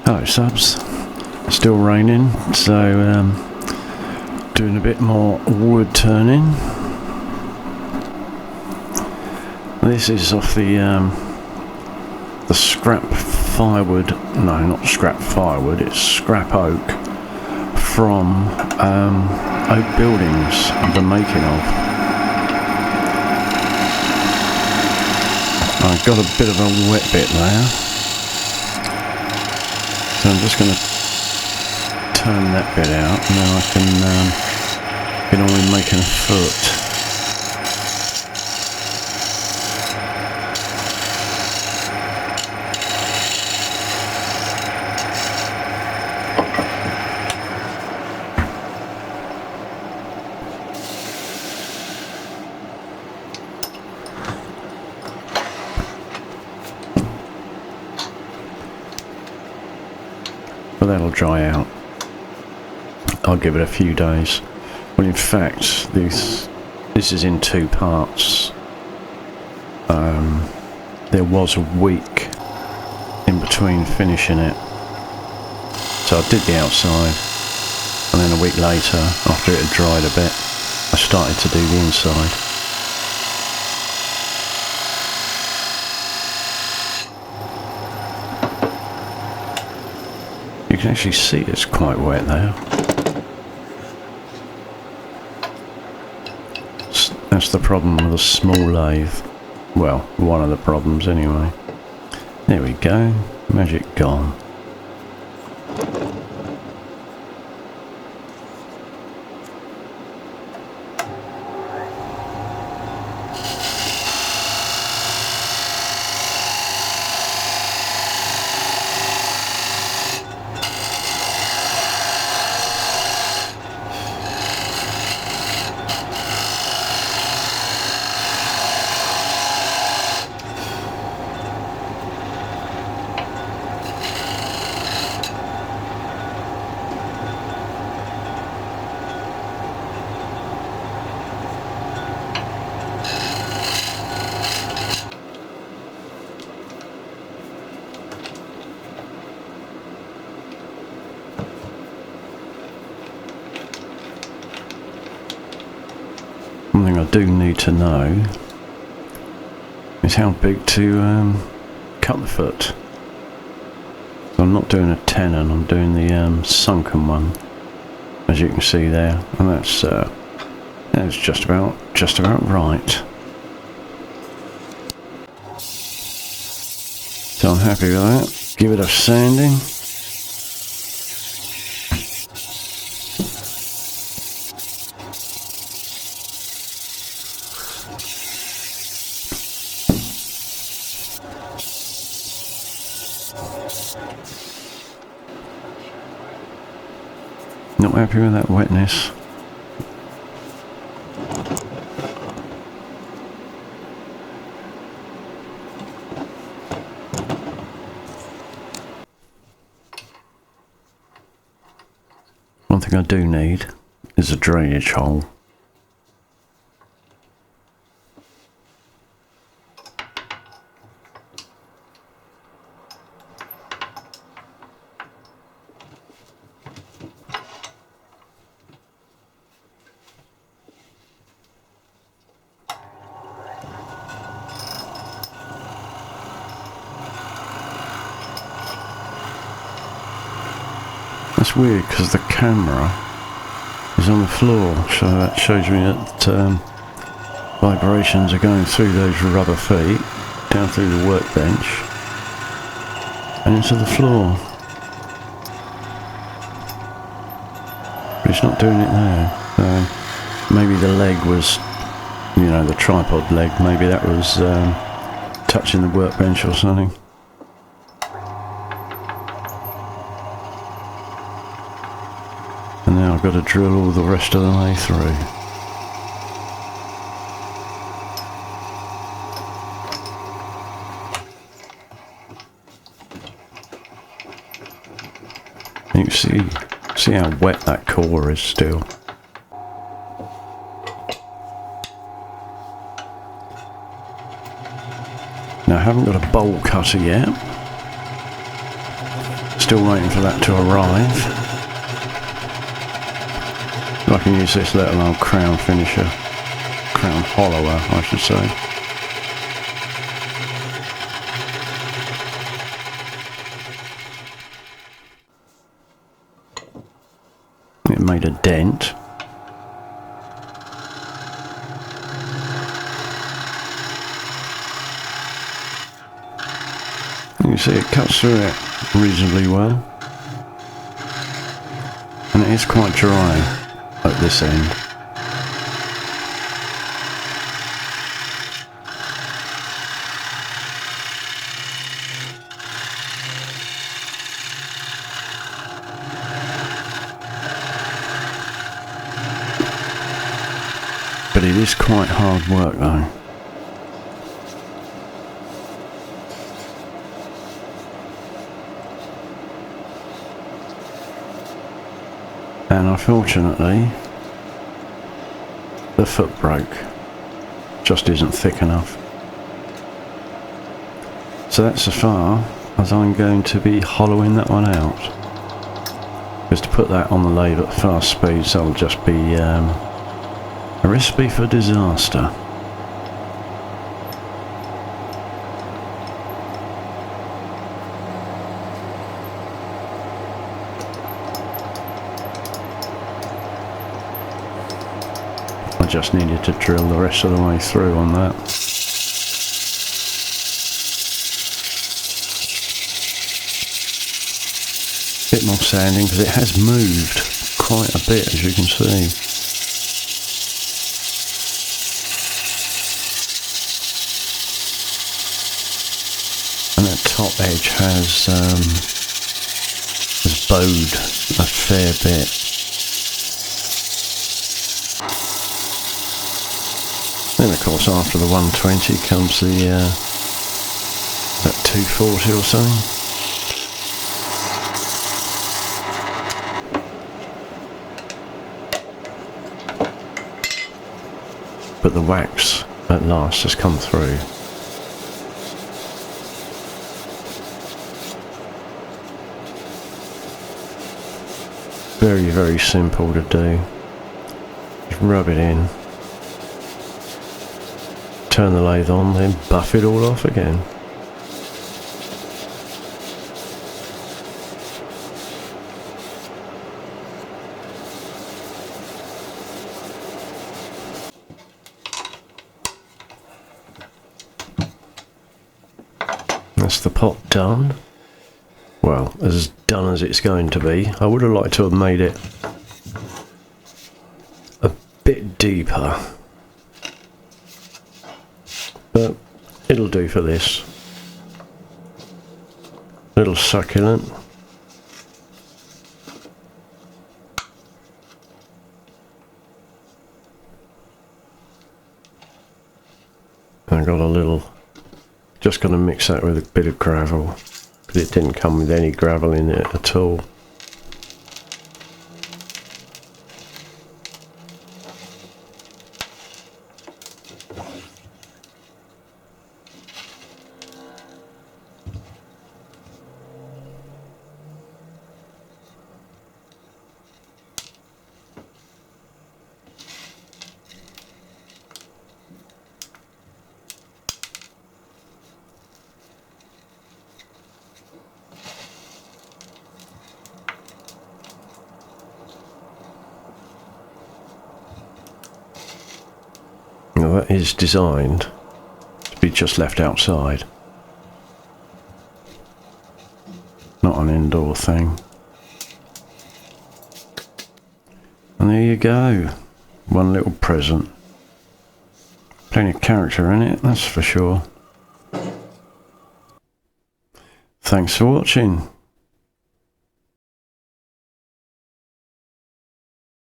Hello subs, still raining, so doing a bit more wood turning. This is off the scrap firewood, no not scrap firewood, it's scrap oak from oak buildings, the making of. I've got a bit of a wet bit there. So I'm just going to turn that bit out, and then I can get on with making a foot. But that'll dry out. I'll give it a few days. Well, in fact, this is in two parts. There was a week in between finishing it. So I did the outside, and then a week later, after it had dried a bit, I started to do the inside. You can actually see it's quite wet there. That's the problem with a small lathe. Well, one of the problems anyway. There we go. Magic gone. One thing I do need to know is how big to cut the foot. So I'm not doing a tenon, I'm doing the sunken one, as you can see there, and that's just about right. So I'm happy with that. Give it a sanding. Not happy with that wetness. One thing I do need is a drainage hole. That's weird because the camera is on the floor, so that shows me that vibrations are going through those rubber feet, down through the workbench, and into the floor. But it's not doing it there. So maybe the leg was, you know, the tripod leg, maybe that was touching the workbench or something. And now I've got to drill all the rest of the way through. You can see how wet that core is still. Now I haven't got a bowl cutter yet, Still waiting for that to arrive. I can use this little old crown finisher, crown hollower I should say. It made a dent. You can see it cuts through it reasonably well, and it is quite dry at this end. But it is quite hard work though. And unfortunately, the foot broke. Just isn't thick enough. So that's as far as I'm going to be hollowing that one out. Because to put that on the lathe at fast speeds, that'll just be a recipe for disaster. I just needed to drill the rest of the way through on that. Bit more sanding because it has moved quite a bit, as you can see. And that top edge has bowed a fair bit. Then of course after the 120 comes the that 240 or something. But the wax at last has come through. Very, very simple to do. Just rub it in. Turn the lathe on, then buff it all off again. That's the pot done. Well, as done as it's going to be. I would have liked to have made it a bit deeper. But it'll do for this. Little succulent. I got a little, just going to mix that with a bit of gravel, because it didn't come with any gravel in it at all. Now that is designed to be just left outside, not an indoor thing. And there you go, one little present. Plenty of character in it, that's for sure. Thanks for watching.